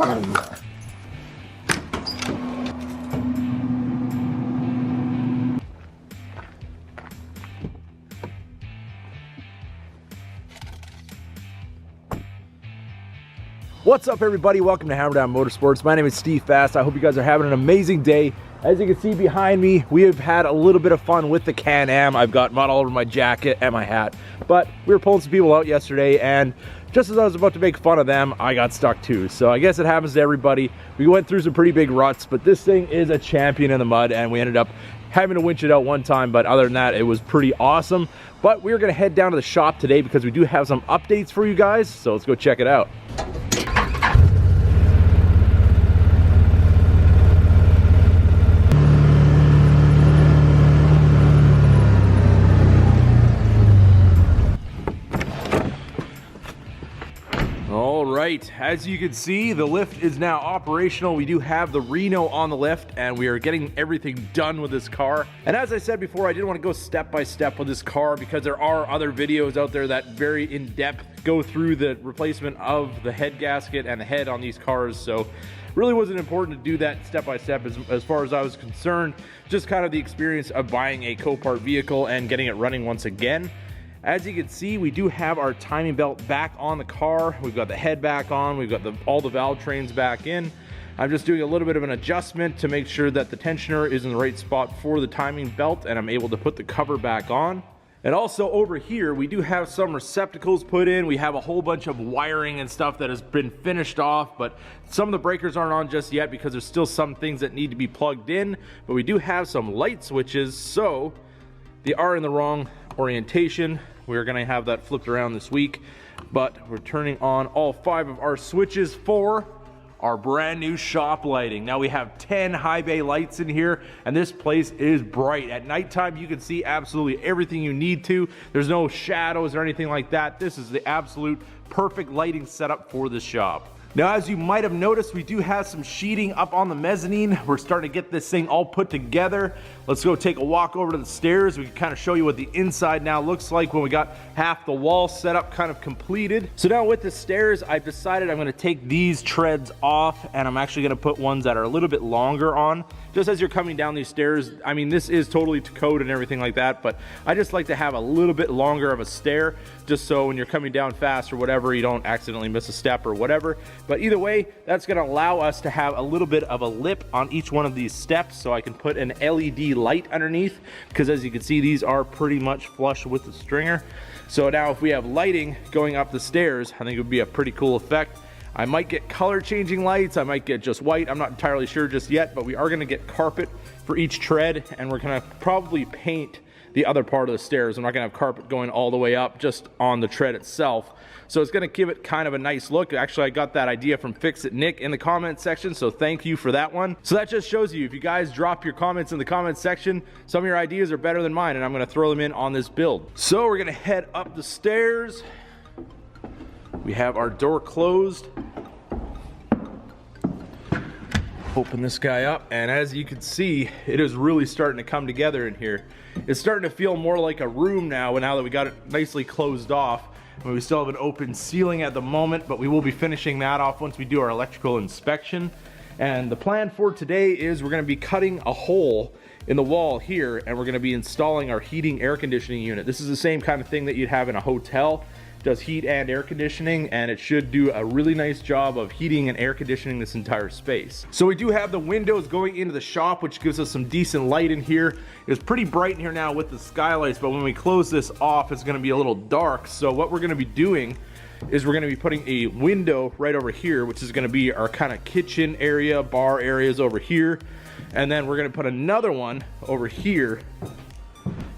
What's up, everybody? Welcome to Hammerdown Motorsports. My name is Steve Fast. I hope you guys are having an amazing day. As you can see behind me, we have had a little bit of fun with the Can-Am. I've got mud all over my jacket and my hat, but we were pulling some people out yesterday, and just as I was about to make fun of them, I got stuck too. So I guess it happens to everybody. We went through some pretty big ruts, but this thing is a champion in the mud, and we ended up having to winch it out one time, but other than that, it was pretty awesome. But we're gonna head down to the shop today because we do have some updates for you guys, so let's go check it out. Right, as you can see, the lift is now operational. We do have the Reno on the lift, and we are getting everything done with this car. And as I said before, I didn't want to go step by step with this car because there are other videos out there that very in-depth go through the replacement of the head gasket and the head on these cars. So really wasn't important to do that step by step as far as I was concerned. Just kind of the experience of buying a Copart vehicle and getting it running once again. As you can see, we do have our timing belt back on the car. We've got the head back on. We've got all the valve trains back in. I'm just doing a little bit of an adjustment to make sure that the tensioner is in the right spot for the timing belt, and I'm able to put the cover back on. And also over here, we do have some receptacles put in. We have a whole bunch of wiring and stuff that has been finished off, but some of the breakers aren't on just yet because there's still some things that need to be plugged in. But we do have some light switches, so they are in the wrong orientation. We're gonna have that flipped around this week, but we're turning on all 5 of our switches for our brand new shop lighting. Now we have 10 high bay lights in here, and this place is bright. At nighttime, you can see absolutely everything you need to. There's no shadows or anything like that. This is the absolute perfect lighting setup for this shop. Now, as you might have noticed, we do have some sheeting up on the mezzanine. We're starting to get this thing all put together. Let's go take a walk over to the stairs. We can kind of show you what the inside now looks like when we got half the wall set up kind of completed. So now with the stairs, I've decided I'm gonna take these treads off, and I'm actually gonna put ones that are a little bit longer on. Just as you're coming down these stairs, I mean, this is totally to code and everything like that, but I just like to have a little bit longer of a stair, just so when you're coming down fast or whatever, you don't accidentally miss a step or whatever. But either way, that's gonna allow us to have a little bit of a lip on each one of these steps, so I can put an LED light underneath, because as you can see, these are pretty much flush with the stringer. So now if we have lighting going up the stairs, I think it would be a pretty cool effect. I might get color changing lights, I might get just white, I'm not entirely sure just yet, but we are gonna get carpet for each tread, and we're gonna probably paint the other part of the stairs. I'm not gonna have carpet going all the way up, just on the tread itself. So it's gonna give it kind of a nice look. Actually, I got that idea from Fix It Nick in the comment section, so thank you for that one. So that just shows you, if you guys drop your comments in the comment section, some of your ideas are better than mine, and I'm gonna throw them in on this build. So we're gonna head up the stairs. We have our door closed. Open this guy up, and as you can see, it is really starting to come together in here. It's starting to feel more like a room now that we got it nicely closed off. I mean, we still have an open ceiling at the moment, but we will be finishing that off once we do our electrical inspection. And the plan for today is we're gonna be cutting a hole in the wall here, and we're gonna be installing our heating air conditioning unit. This is the same kind of thing that you'd have in a hotel. Does heat and air conditioning, and it should do a really nice job of heating and air conditioning this entire space. So we do have the windows going into the shop, which gives us some decent light in here. It's pretty bright in here now with the skylights, but when we close this off, it's gonna be a little dark. So what we're gonna be doing is we're gonna be putting a window right over here, which is gonna be our kind of kitchen area, bar areas over here. And then we're gonna put another one over here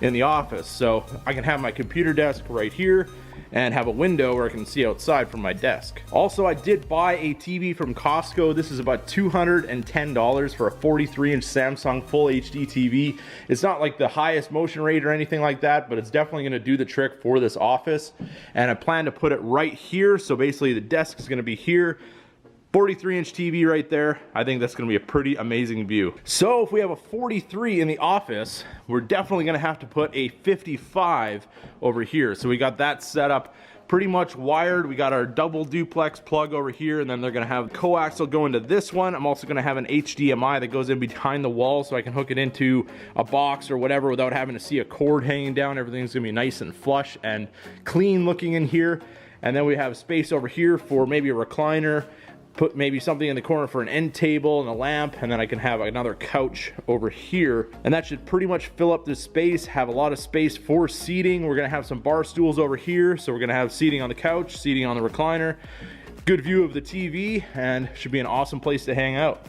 in the office. So I can have my computer desk right here and have a window where I can see outside from my desk. Also, I did buy a TV from Costco. This is about $210 for a 43-inch Samsung Full HD TV. It's not like the highest motion rate or anything like that, but it's definitely gonna do the trick for this office. And I plan to put it right here, so basically the desk is gonna be here. 43-inch TV right there. I think that's gonna be a pretty amazing view. So if we have a 43 in the office, we're definitely gonna have to put a 55 over here. So we got that set up pretty much wired. We got our double duplex plug over here, and then they're gonna have coaxial go into this one. I'm also gonna have an HDMI that goes in behind the wall so I can hook it into a box or whatever without having to see a cord hanging down. Everything's gonna be nice and flush and clean looking in here. And then we have space over here for maybe a recliner, put maybe something in the corner for an end table and a lamp, and then I can have another couch over here. And that should pretty much fill up this space, have a lot of space for seating. We're gonna have some bar stools over here, so we're gonna have seating on the couch, seating on the recliner, good view of the TV, and should be an awesome place to hang out.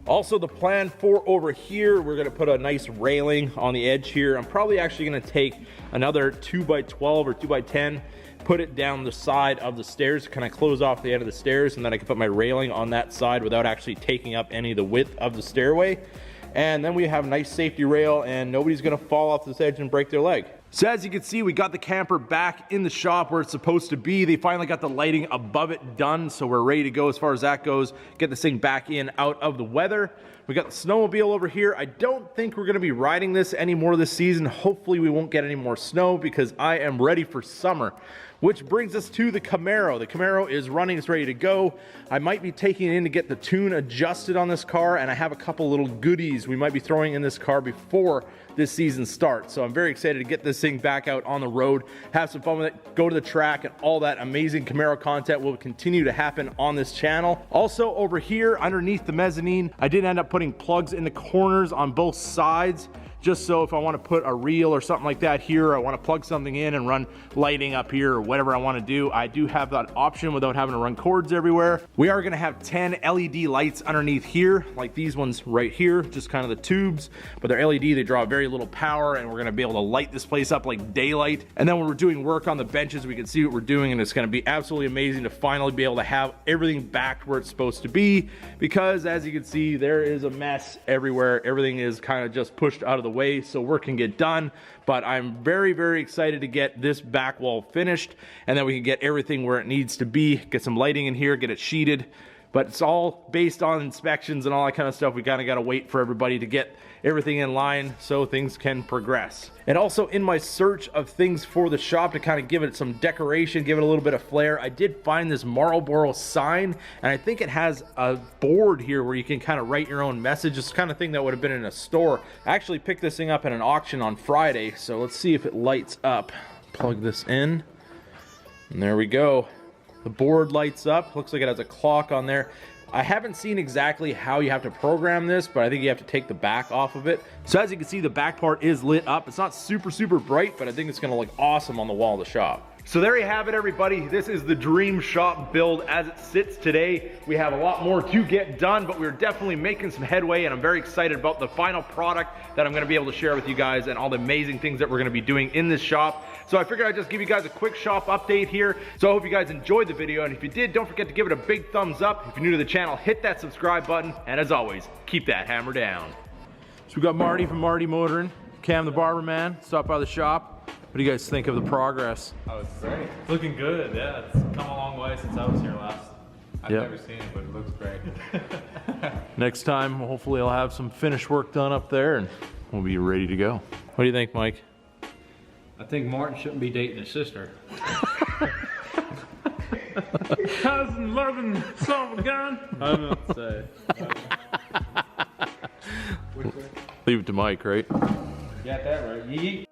Also, the plan for over here, we're gonna put a nice railing on the edge here. I'm probably actually gonna take another 2x12 or 2x10, put it down the side of the stairs, kind of close off the end of the stairs, and then I can put my railing on that side without actually taking up any of the width of the stairway. And then we have a nice safety rail, and nobody's gonna fall off this edge and break their leg. So as you can see, we got the camper back in the shop where it's supposed to be. They finally got the lighting above it done, so we're ready to go as far as that goes. Get this thing back in, out of the weather. We got the snowmobile over here. I don't think we're gonna be riding this anymore this season. Hopefully we won't get any more snow because I am ready for summer. Which brings us to the Camaro. The Camaro is running, it's ready to go. I might be taking it in to get the tune adjusted on this car, and I have a couple little goodies we might be throwing in this car before this season starts. So I'm very excited to get this thing back out on the road, have some fun with it, go to the track, and all that amazing Camaro content will continue to happen on this channel. Also over here underneath the mezzanine, I did end up putting plugs in the corners on both sides, just so if I want to put a reel or something like that here, I want to plug something in and run lighting up here or whatever I want to do, I do have that option without having to run cords everywhere. We are going to have 10 LED lights underneath here, like these ones right here, just kind of the tubes, but they're LED, they draw very little power, and we're going to be able to light this place up like daylight. And then when we're doing work on the benches, we can see what we're doing, and it's going to be absolutely amazing to finally be able to have everything back where it's supposed to be, because as you can see, there is a mess everywhere. Everything is kind of just pushed out of the way so work can get done. But I'm very, very excited to get this back wall finished, and then we can get everything where it needs to be, get some lighting in here, get it sheeted. But it's all based on inspections and all that kind of stuff. We kind of got to wait for everybody to get everything in line so things can progress. And also in my search of things for the shop to kind of give it some decoration, give it a little bit of flair, I did find this Marlboro sign, and I think it has a board here where you can kind of write your own message. It's the kind of thing that would have been in a store. I actually picked this thing up at an auction on Friday, so let's see if it lights up. Plug this in, and there we go. The board lights up, looks like it has a clock on there. I haven't seen exactly how you have to program this, but I think you have to take the back off of it. So as you can see, the back part is lit up. It's not super, super bright, but I think it's gonna look awesome on the wall of the shop. So there you have it, everybody. This is the dream shop build as it sits today. We have a lot more to get done, but we're definitely making some headway, and I'm very excited about the final product that I'm gonna be able to share with you guys and all the amazing things that we're gonna be doing in this shop. So I figured I'd just give you guys a quick shop update here. So I hope you guys enjoyed the video, and if you did, don't forget to give it a big thumbs up. If you're new to the channel, hit that subscribe button, and as always, keep that hammer down. So we got Marty from Marty Motoring, Cam the Barber Man, stopped by the shop. What do you guys think of the progress? Oh, it's great. It's looking good, yeah. It's come a long way since I was here last. I've never seen it, but it looks great. Next time, hopefully I'll have some finished work done up there, and we'll be ready to go. What do you think, Mike? I think Martin shouldn't be dating his sister. Cousin loving son of a gun. I don't know what to say. Leave it to Mike, right? You got that right. Yeet.